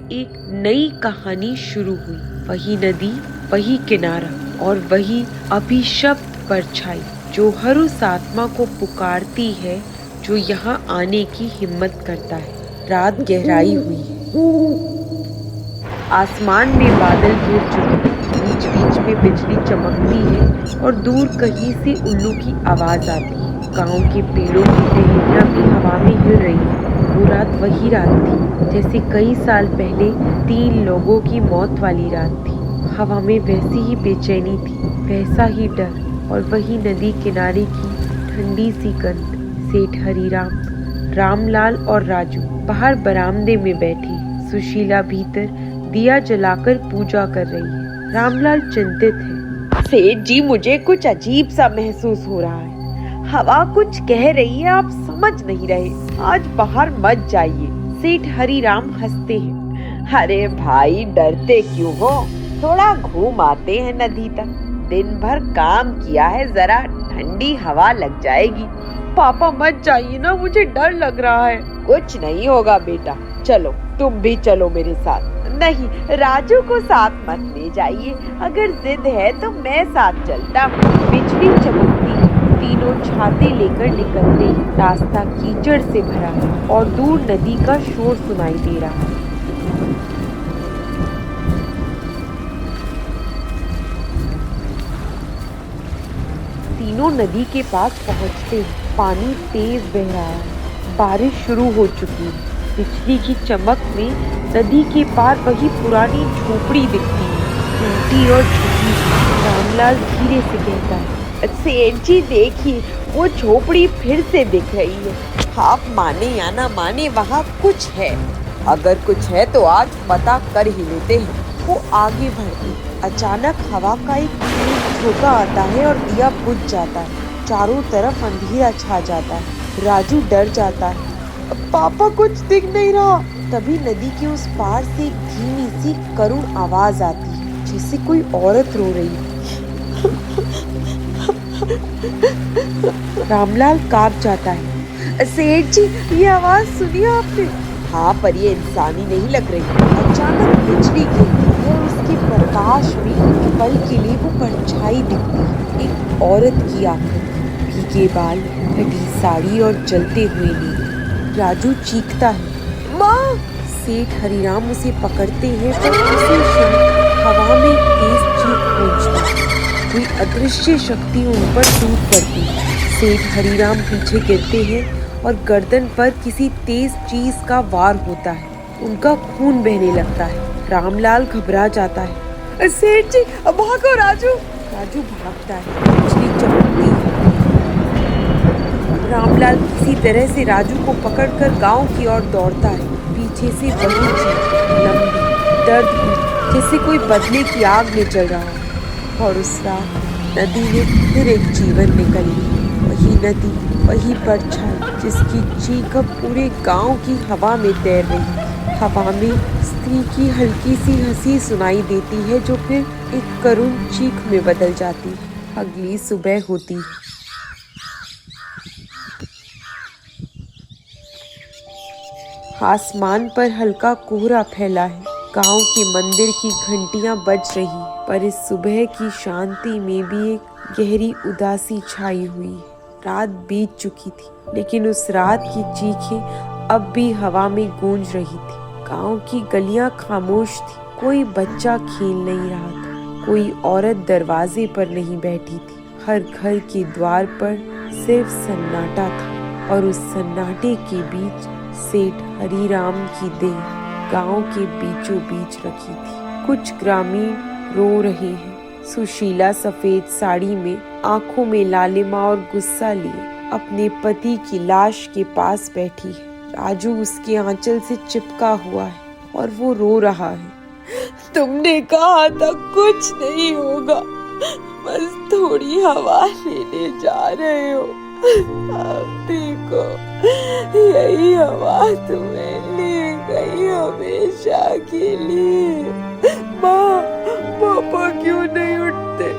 एक नई कहानी शुरू हुई। वही नदी, वही किनारा और वही अभिशप्त परछाई जो हर उस आत्मा को पुकारती है जो यहाँ आने की हिम्मत करता है। रात गहराई हुई है, आसमान में बादल घिर चुके, बीच बीच में बिजली चमकती है और दूर कहीं से उल्लू की आवाज आती है। गांव के पेड़ों की टहनियां भी हवा में हिल रही है। वो रात वही रात थी जैसे कई साल पहले 3 लोगों की मौत वाली रात थी। हवा में वैसी ही बेचैनी थी, वैसा ही डर और वही नदी किनारे की ठंडी सी गंध। सेठ हरीराम, रामलाल और राजू बाहर बरामदे में बैठे। सुशीला भीतर दिया जलाकर पूजा कर रही है। रामलाल चिंतित है। सेठ जी, मुझे कुछ अजीब सा महसूस हो रहा है। हवा कुछ कह रही है, आप समझ नहीं रहे। आज बाहर मत जाइए। सेठ हरीराम हंसते हैं। अरे भाई, डरते क्यों हो? थोड़ा घूम आते हैं नदी तक। दिन भर काम किया है, जरा ठंडी हवा लग जाएगी। पापा मत जाइए ना, मुझे डर लग रहा है। कुछ नहीं होगा बेटा, चलो तुम भी चलो मेरे साथ। नहीं, राजू को साथ मत ले जाइए। अगर जिद है तो मैं साथ चलता हूँ। बिजली चमकती है, तीनों छाते लेकर निकलते हैं। रास्ता कीचड़ से भरा है और दूर नदी का शोर सुनाई दे रहा है। तीनों नदी के पास पहुँचते हैं। पानी तेज बह रहा है, बारिश शुरू हो चुकी है। बिजली की चमक में नदी के पार वही पुरानी झोपड़ी दिखती है, टूटी और झुकी। रामलाल धीरे से कहता है, सेठ जी देखिए, वो झोपड़ी फिर से दिख रही है। आप माने या ना माने, वहाँ कुछ है। अगर कुछ है तो आज पता कर ही लेते हैं। वो आगे बढ़ते, अचानक हवा का एक तेज झोंका आता है और दिया बुझ जाता है। चारों तरफ अंधेरा छा जाता है। राजू डर जाता है। पापा, कुछ दिख नहीं रहा। तभी नदी के उस पार से एक धीमी सी करुण आवाज आती है, जैसे कोई औरत रो रही है। रामलाल कांप जाता है। सेठ जी, ये आवाज सुनी आपने? हाँ, पर ये इंसानी नहीं लग रही। अचानक बिजली गिरती है और उसके प्रकाश में एक पल के लिए वो परछाई दिखती है। एक औरत की आंखें, भीगे बाल, फटी साड़ी और जलते हुए नील। राजू चीखता है, माँ! सेठ हरीराम उसे पकड़ते हैं, पर उसी क्षण हवा में एक तेज चीख गूंजती है। कोई अदृश्य शक्ति उन पर टूट पड़ती है। सेठ हरीराम पीछे गिरते हैं और गर्दन पर किसी तेज चीज का वार होता है। उनका खून बहने लगता है। रामलाल घबरा जाता है। सेठ जी, भागो! राजू भागता है। बिजली चमकती है। रामलाल किसी तरह से राजू को पकड़कर गांव की ओर दौड़ता है। पीछे से वही चीख, लंबी, दर्द हुई, जैसे कोई बदले की आग में जल रहा हो। और उस रात नदी ने फिर एक जीवन निकल ली। वही नदी, वही परछाई, जिसकी चीख अब पूरे गांव की हवा में तैर रही। हवा में स्त्री की हल्की सी हंसी सुनाई देती है, जो फिर एक करुण चीख में बदल जाती है। अगली सुबह होती है। आसमान पर हल्का कोहरा फैला है। गांव के मंदिर की घंटियां बज रही, पर इस सुबह की शांति में भी एक गहरी उदासी छाई हुई है। रात बीत चुकी थी, लेकिन उस रात की चीखें अब भी हवा में गूंज रही थी। गांव की गलियां खामोश थी। कोई बच्चा खेल नहीं रहा था, कोई औरत दरवाजे पर नहीं बैठी थी। हर घर के द्वार पर सिर्फ सन्नाटा था और उस सन्नाटे के बीच सेठ हरीराम की देह गांव के बीचों बीच रखी थी। कुछ ग्रामीण रो रहे हैं। सुशीला सफेद साड़ी में, आंखों में लालिमा और गुस्सा लिए अपने पति की लाश के पास बैठी है। राजू उसके आंचल से चिपका हुआ है और वो रो रहा है। तुमने कहा था कुछ नहीं होगा, बस थोड़ी हवा लेने जा रहे हो। अब देखो, यही हवा तुम्हें ले गई हमेशा के लिए। माँ, पापा क्यों नहीं उठते?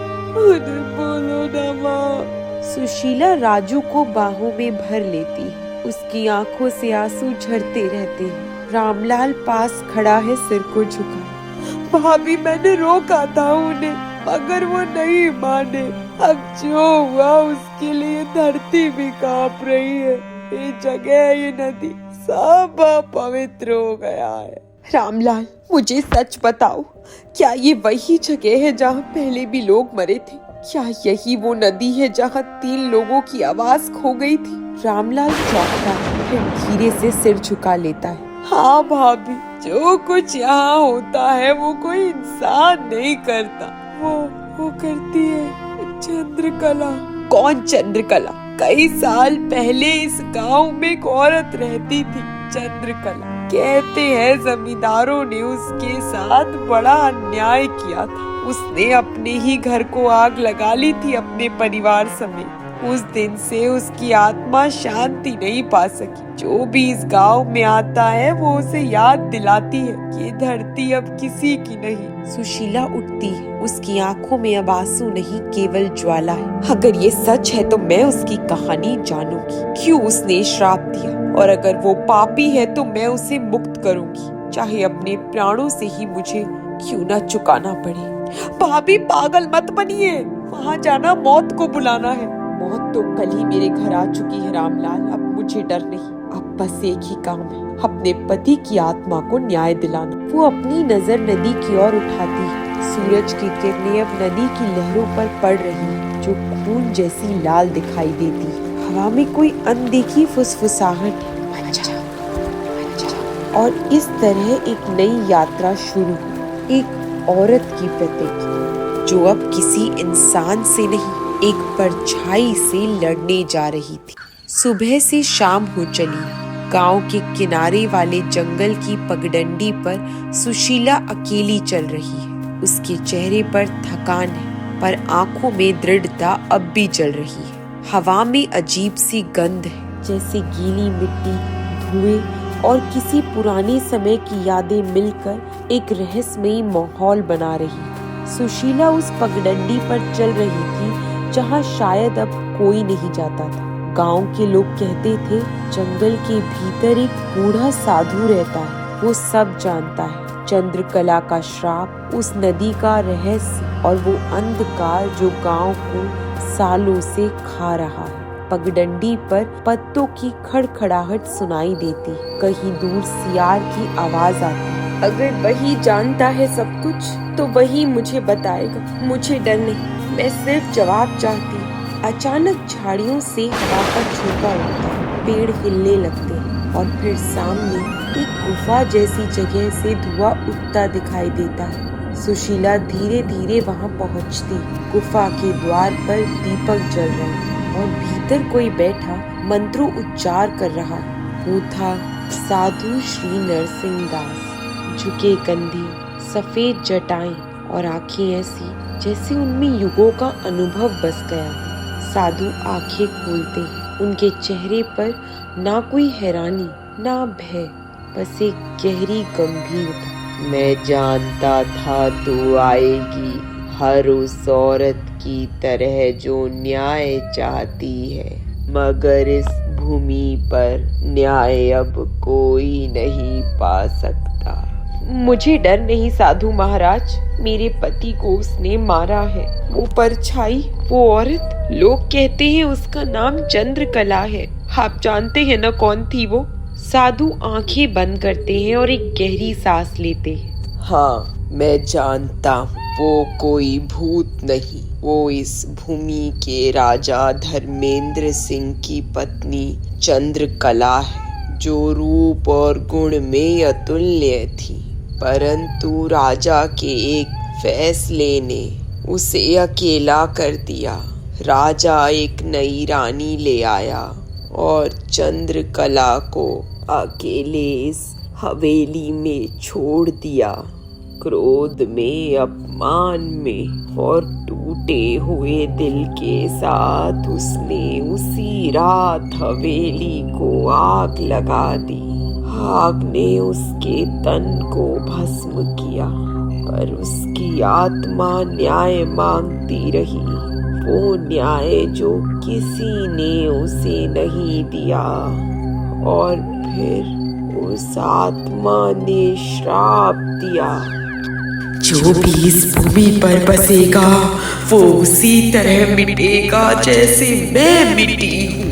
उन्हें बोलो ना माँ। सुशीला राजू को बाहों में भर लेती है। उसकी आंखों से आंसू झरते रहते हैं। रामलाल पास खड़ा है सिर को झुकाए। भाभी मैंने रोका था उन्हें, मगर वो नहीं माने। अब जो हुआ उसके लिए धरती भी कांप रही है। ये जगह, ये नदी सब पवित्र हो गया है। रामलाल मुझे सच बताओ, क्या ये वही जगह है जहाँ पहले भी लोग मरे थे? क्या यही वो नदी है जहाँ 3 लोगों की आवाज खो गई थी? रामलाल चौंकता है, फिर धीरे से सिर झुका लेता है। हाँ भाभी, जो कुछ यहाँ होता है वो कोई इंसान नहीं करता, वो करती है चंद्रकला। कौन चंद्रकला? कई साल पहले इस गांव में एक औरत रहती थी, चंद्रकला। कहते हैं जमींदारों ने उसके साथ बड़ा अन्याय किया था। उसने अपने ही घर को आग लगा ली थी अपने परिवार समेत। उस दिन से उसकी आत्मा शांति नहीं पा सकी। जो भी इस गांव में आता है वो उसे याद दिलाती है कि ये धरती अब किसी की नहीं। सुशीला उठती है, उसकी आंखों में अब आंसू नहीं, केवल ज्वाला है। अगर ये सच है तो मैं उसकी कहानी जानूंगी, क्यों उसने श्राप दिया, और अगर वो पापी है तो मैं उसे मुक्त करूंगी, चाहे अपने प्राणों से ही मुझे क्यों ना चुकाना पड़े। भाभी पागल मत बनिए, वहाँ जाना मौत को बुलाना है। मौत तो कल ही मेरे घर आ चुकी है रामलाल, अब मुझे डर नहीं। अब बस एक ही काम है, अपने पति की आत्मा को न्याय दिलाना। वो अपनी नजर नदी की ओर उठाती है। सूरज की किरणें अब नदी की लहरों पर पड़ रही है, जो खून जैसी लाल दिखाई देती है। हवा में कोई अनदेखी फुसफुसाहट है। अच्छा, और इस तरह एक नई यात्रा शुरू हुई, एक औरत की प्रतीक, जो अब किसी इंसान से नहीं, एक परछाई से लड़ने जा रही थी। सुबह से शाम हो चली। गांव के किनारे वाले जंगल की पगडंडी पर सुशीला अकेली चल रही है। उसके चेहरे पर थकान है, पर आंखों में दृढ़ता अब भी जल रही है। हवा में अजीब सी गंध है, जैसे गीली मिट्टी, धुएं और किसी पुराने समय की यादें मिलकर एक रहस्यमयी माहौल बना रही है। सुशीला उस पगडंडी पर चल रही थी जहाँ शायद अब कोई नहीं जाता था। गांव के लोग कहते थे जंगल के भीतर एक बूढ़ा साधु रहता है, वो सब जानता है। चंद्रकला का श्राप, उस नदी का रहस्य और वो अंधकार जो गांव को सालों से खा रहा है। पगडंडी पर पत्तों की खड़खड़ाहट सुनाई देती, कहीं दूर सियार की आवाज आती। अगर वही जानता है सब कुछ तो वही मुझे बताएगा। मुझे डर नहीं, मैं सिर्फ जवाब चाहती। अचानक झाड़ियों से हवा का झोंका उठता है, पेड़ हिलने लगते हैं और फिर सामने एक गुफा जैसी जगह से धुआं उठता दिखाई देता है। सुशीला धीरे धीरे वहां पहुंचती। गुफा के द्वार पर दीपक जल रहे हैं और भीतर कोई बैठा मंत्रों उच्चार कर रहा है। वो था साधु श्री नरसिंह दास। झुके कंधे, सफेद जटाएं और आंखें ऐसी जैसे उनमें युगों का अनुभव बस गया। साधु आंखें खोलते हैं, उनके चेहरे पर ना कोई हैरानी ना भय, बस एक गहरी गंभीरता। मैं जानता था तू आएगी, हर उस औरत की तरह जो न्याय चाहती है, मगर इस भूमि पर न्याय अब कोई नहीं पा सकता। मुझे डर नहीं साधु महाराज, मेरे पति को उसने मारा है। वो परछाई, वो औरत, लोग कहते हैं उसका नाम चंद्रकला है। आप जानते हैं ना कौन थी वो? साधु आंखें बंद करते हैं और एक गहरी सांस लेते हैं। हाँ, मैं जानता हूँ, वो कोई भूत नहीं, वो इस भूमि के राजा धर्मेंद्र सिंह की पत्नी चंद्रकला है, जो रूप और गुण में अतुल्य थी। परंतु राजा के एक फैसले ने उसे अकेला कर दिया। राजा एक नई रानी ले आया और चंद्रकला को अकेले इस हवेली में छोड़ दिया। क्रोध में, अपमान में और टूटे हुए दिल के साथ उसने उसी रात हवेली को आग लगा दी। आग ने उसके तन को भस्म किया, पर उसकी आत्मा न्याय मांगती रही, वो न्याय जो किसी ने उसे नहीं दिया। और फिर उस आत्मा ने श्राप दिया। जो भी इस भूमि पर बसेगा वो उसी तरह मिटेगा जैसे मैं मिटी हूँ।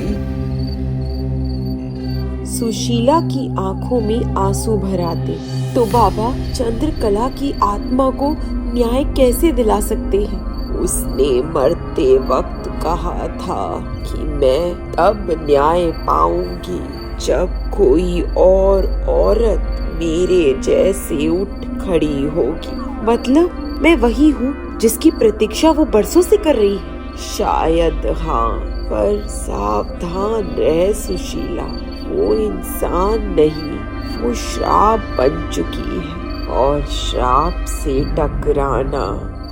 सुशीला की आंखों में आंसू भर आते। तो बाबा चंद्रकला की आत्मा को न्याय कैसे दिला सकते हैं? उसने मरते वक्त कहा था कि मैं तब न्याय पाऊंगी जब कोई और औरत मेरे जैसे उठ खड़ी होगी। मतलब मैं वही हूँ जिसकी प्रतीक्षा वो बरसों से कर रही है? शायद हाँ, पर सावधान रह सुशीला, वो इंसान नहीं, वो श्राप बन चुकी है और श्राप से टकराना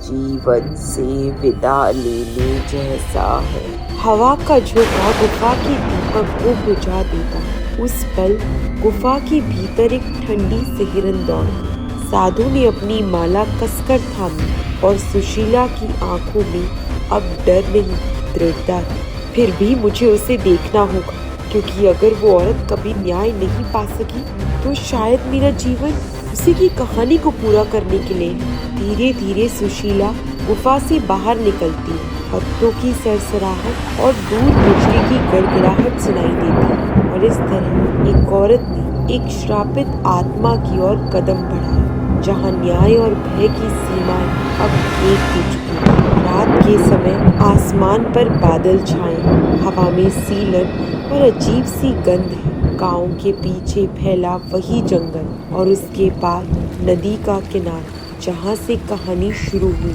जीवन से विदा लेने जैसा है। हवा का झोंका गुफा के दीपक को बुझा देता। उस पल गुफा के भीतर एक ठंडी सिहरन दौड़ी। साधु ने अपनी माला कसकर थामी और सुशीला की आंखों में अब डर नहीं, दृढ़ता थी। फिर भी मुझे उसे देखना होगा, क्योंकि अगर वो औरत कभी न्याय नहीं पा सकी तो शायद मेरा जीवन उसी की कहानी को पूरा करने के लिए। धीरे धीरे सुशीला गुफा से बाहर निकलती है। पत्तों की सरसराहट और दूर बिजली की गड़गड़ाहट सुनाई देती और इस तरह एक औरत ने एक श्रापित आत्मा की ओर कदम बढ़ाया, जहाँ न्याय और भय की सीमाएं अब एक हो चुकी। रात के समय आसमान पर बादल छाए, हवा में सीलन और अजीब सी गंध है। गांव के पीछे फैला वही जंगल और उसके पार नदी का किनारा, जहाँ से कहानी शुरू हुई।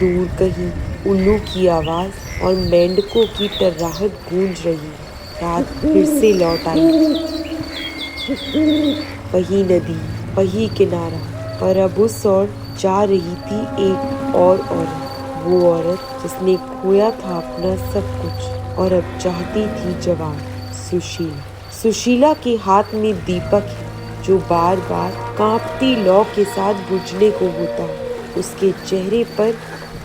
दूर कहीं उल्लू की आवाज और मेंढकों की टर्राहट गूंज रही। रात फिर से लौट आई। वही नदी, वही किनारा, पर अब उस ओर जा रही थी एक और औरत। वो औरत जिसने खोया था अपना सब कुछ और अब चाहती थी जवाब। सुशीला के हाथ में दीपक है जो बार बार कांपती लौ के साथ बुझने को होता है। उसके चेहरे पर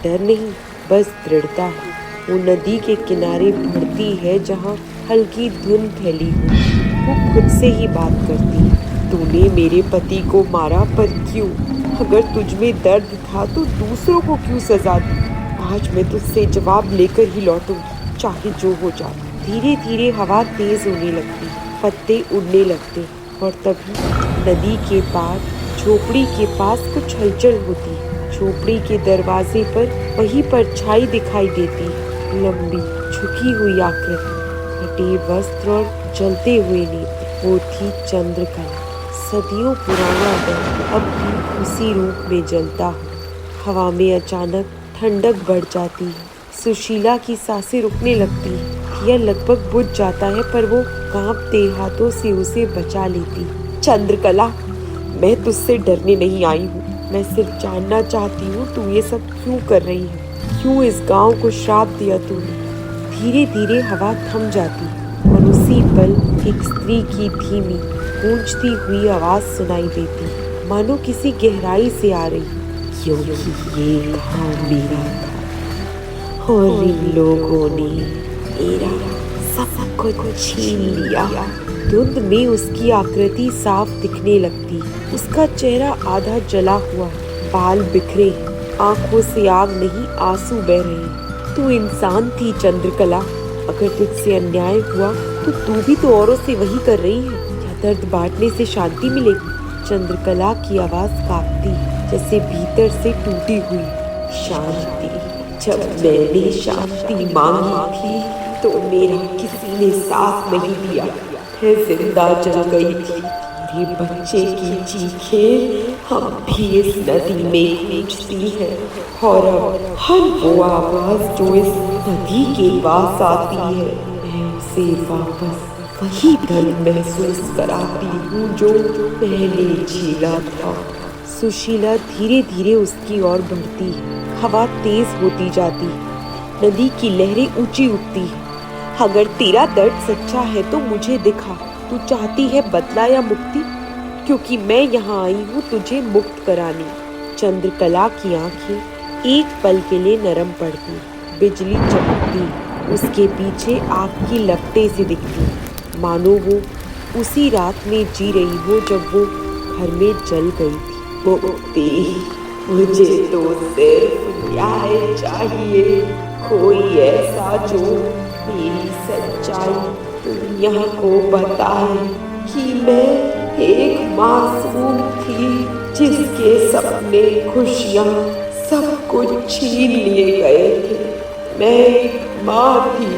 डर नहीं, बस दृढ़ता है। वो नदी के किनारे बढ़ती है जहाँ हल्की धुंध फैली हो। वो खुद से ही बात करती है। तूने मेरे पति को मारा, पर क्यों? अगर तुझमें दर्द था तो दूसरों को क्यों सजा दी? आज मैं तुझसे जवाब लेकर ही लौटूंगी, चाहे जो हो जाए। धीरे धीरे हवा तेज होने लगती, पत्ते उड़ने लगते और तभी नदी के पार झोपड़ी के पास कुछ हलचल होती है। झोपड़ी के दरवाजे पर वही परछाई दिखाई देती, लंबी झुकी हुई आकृति, फटे वस्त्र और जलते हुए नेत्र। वो थी चंद्रकला। सदियों पुराना दर अब भी उसी रूप में जलता हो। हवा में अचानक ठंडक बढ़ जाती है। सुशीला की सांसें रुकने लगती है। दिया लगभग बुझ जाता है, पर वो कांपते हाथों से उसे बचा लेती। चंद्रकला, मैं तुझसे डरने नहीं आई हूँ। मैं सिर्फ जानना चाहती हूँ तू ये सब क्यों कर रही है? क्यों इस गांव को श्राप दिया तूने? धीरे धीरे हवा थम जाती और उसी पल एक स्त्री की धीमी गूंजती हुई आवाज सुनाई देती, मानो किसी गहराई से आ रही। क्योंकि ये गांव मेरा था और इन लोगों ने मेरा सब कुछ छीन लिया। धुंध में उसकी आकृति साफ दिखने लगती। उसका चेहरा आधा जला हुआ, बाल बिखरे, आंखों से आग नहीं आंसू बह रहे। तू इंसान थी चंद्रकला। अगर तुझसे अन्याय हुआ तो तू भी तो औरों से वही कर रही है। क्या दर्द बांटने से शांति मिलेगी? चंद्रकला की आवाज कांपती, जैसे भीतर से टूटी हुई। शांति? जब मैंने शांति मांगी थी तो मेरा किसी ने साथ नहीं दिया। मैं जिंदा जल गई थी। मेरे बच्चे की चीखें हम भी इस नदी में गूंजती है और अब हर वो आवाज जो इस नदी के पास आती है, मैं उसे वापस वही दर्द महसूस कराती हूँ जो पहले झेला था। सुशीला धीरे धीरे उसकी ओर बढ़ती है। हवा तेज होती जाती है। नदी की लहरें ऊंची उठती है। अगर तेरा दर्द सच्चा है तो मुझे दिखा। तू चाहती है बदला या मुक्ति? क्योंकि मैं यहाँ आई हूँ तुझे मुक्त कराने। चंद्रकला की आंखें एक पल के लिए नरम पड़ती, बिजली चमकती, उसके पीछे आग की लपटें सी दिखती, मानो वो उसी रात में जी रही हो जब वो घर में जल गई थी। मुक्ति, मुझे तो सिर्फ न्याय चाहिए, कोई ऐसा जो मेरी सच्चाई दुनिया को बताए कि मैं एक मासूम थी जिसके सपने, खुशियाँ सब कुछ छीन लिए गए थे। मैं एक माँ थी।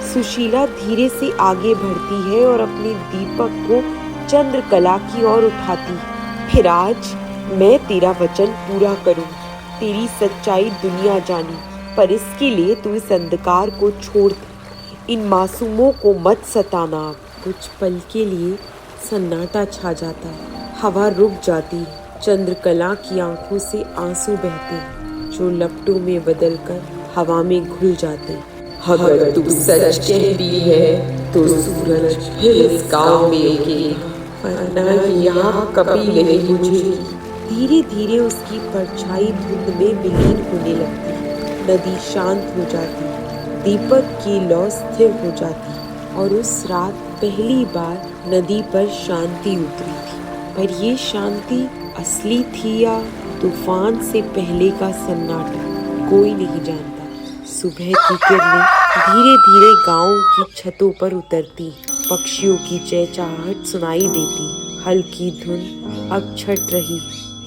सुशीला धीरे से आगे बढ़ती है और अपने दीपक को चंद्रकला की ओर उठाती है। फिर आज मैं तेरा वचन पूरा करूंगी, तेरी सच्चाई दुनिया जानी, पर इसके लिए तू इस अंधकार को छोड़ दे। इन मासूमों को मत सताना। कुछ पल के लिए सन्नाटा छा जाता है, हवा रुक जाती है, चंद्रकला की आंखों से आंसू बहते हैं जो लपटों में बदलकर हवा में घुल जाते हैं। अगर तू सच कहती है तो सूरज फिर इस गांव में उगेगा, वरना यहाँ कभी नहीं बुझेगी। धीरे धीरे उसकी परछाई धुंध में विलीन होने लगती है। नदी शांत हो जाती है, दीपक की लौ स्थिर हो जाती है और उस रात पहली बार नदी पर शांति उतरी थी। पर ये शांति असली थी या तूफान से पहले का सन्नाटा, कोई नहीं जानता। सुबह की किरणें धीरे धीरे गांव की छतों पर उतरती, पक्षियों की चहचहाहट सुनाई देती, हल्की धुन अब छट रही,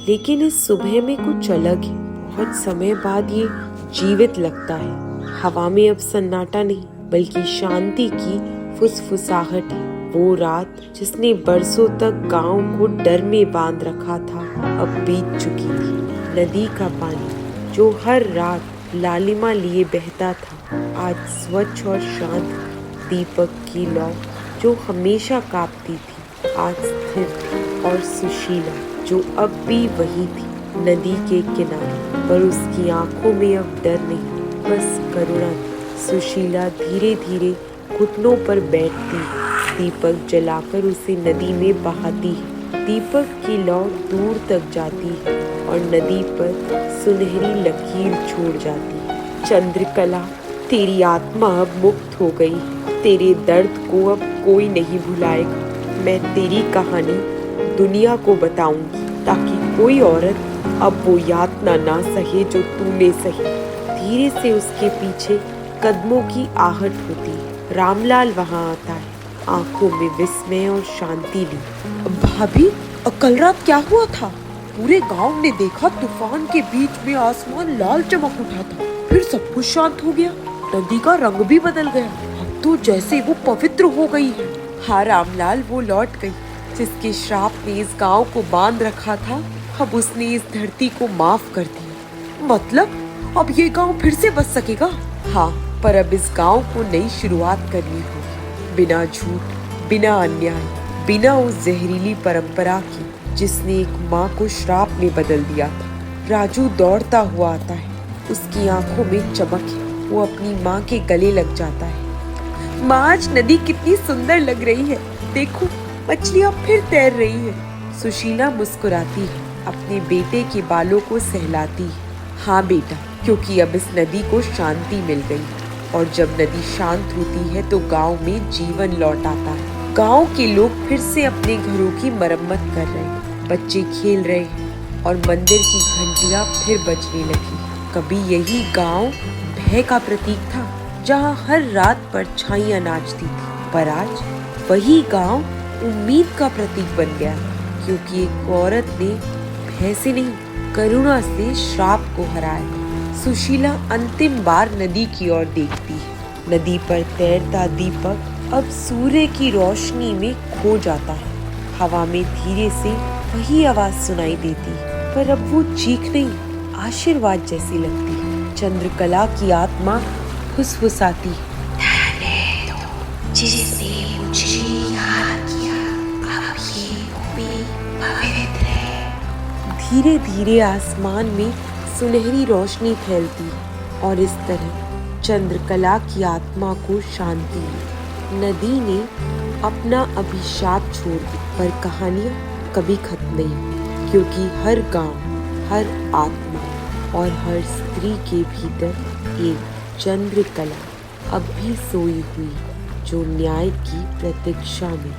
लेकिन इस सुबह में कुछ अलग है। बहुत समय बाद ये जीवित लगता है। हवा में अब सन्नाटा नहीं बल्कि शांति की फुसफुसाहट है। वो रात जिसने बरसों तक गांव को डर में बांध रखा था अब बीत चुकी थी। नदी का पानी जो हर रात लालिमा लिए बहता था आज स्वच्छ और शांत। दीपक की लौ जो हमेशा कांपती थी आज स्थिर थी, और सुशीला जो अब भी वही थी नदी के किनारे, पर उसकी आंखों में अब डर नहीं बस करुणा थी। सुशीला धीरे धीरे घुटनों पर बैठती, दीपक जलाकर उसे नदी में बहाती है। दीपक की लौ दूर तक जाती है और नदी पर सुनहरी लकीर छोड़ जाती है। चंद्रकला, तेरी आत्मा अब मुक्त हो गई, तेरे दर्द को अब कोई नहीं भुलाएगा। मैं तेरी कहानी दुनिया को बताऊंगी ताकि कोई औरत अब वो यातना ना सहे जो तूने सही। धीरे से उसके पीछे कदमों की आहट होती है। रामलाल वहाँ आता है, आंखों में विस्मय और शांति ली। भाभी, कल रात क्या हुआ था? पूरे गांव ने देखा, तूफान के बीच में आसमान लाल चमक उठा था, फिर सब कुछ शांत हो गया, नदी का रंग भी बदल गया, अब तो जैसे वो पवित्र हो गई है। हाँ रामलाल, वो लौट गई जिसके श्राप ने इस गांव को बांध रखा था। अब उसने इस धरती को माफ कर दिया। मतलब अब ये गांव फिर से बच सकेगा? हाँ, पर अब इस गांव को नई शुरुआत करनी होगी, बिना झूठ, बिना अन्याय, बिना उस जहरीली परंपरा की जिसने एक माँ को श्राप में बदल दिया था। राजू दौड़ता हुआ आता है, उसकी आंखों में चमक है, वो अपनी माँ के गले लग जाता है। माँ, आज नदी कितनी सुंदर लग रही है, देखो मछलियाँ फिर तैर रही है। सुशीला मुस्कुराती है, अपने बेटे के बालों को सहलाती है। हाँ बेटा, क्योंकि अब इस नदी को शांति मिल गई, और जब नदी शांत होती है तो गांव में जीवन लौट आता है। गांव के लोग फिर से अपने घरों की मरम्मत कर रहे हैं, बच्चे खेल रहे हैं और मंदिर की घंटियां फिर बजने लगी। कभी यही गांव भय का प्रतीक था, जहां हर रात परछाइयां नाचती थी, पर आज वही गांव उम्मीद का प्रतीक बन गया, क्योंकि एक औरत ने भय से नहीं, करुणा से श्राप को हराया। सुशीला अंतिम बार नदी की ओर देखती है। नदी पर तैरता दीपक अब सूर्य की रोशनी में खो जाता है। हवा में धीरे से वही आवाज सुनाई देती है, पर अब वो चीख नहीं, आशीर्वाद जैसी लगती है। चंद्रकला की आत्मा फुसफुसाती है, जिसने मुझे याद किया, अब ये भूमि पवित्र है। धीरे धीरे आसमान में सुनहरी रोशनी फैलती है और इस तरह चंद्रकला की आत्मा को शांति मिली। नदी ने अपना अभिशाप छोड़ दिया, पर कहानियाँ कभी खत्म नहीं, क्योंकि हर गांव, हर आत्मा और हर स्त्री के भीतर एक चंद्रकला अब भी सोई हुई, जो न्याय की प्रतीक्षा में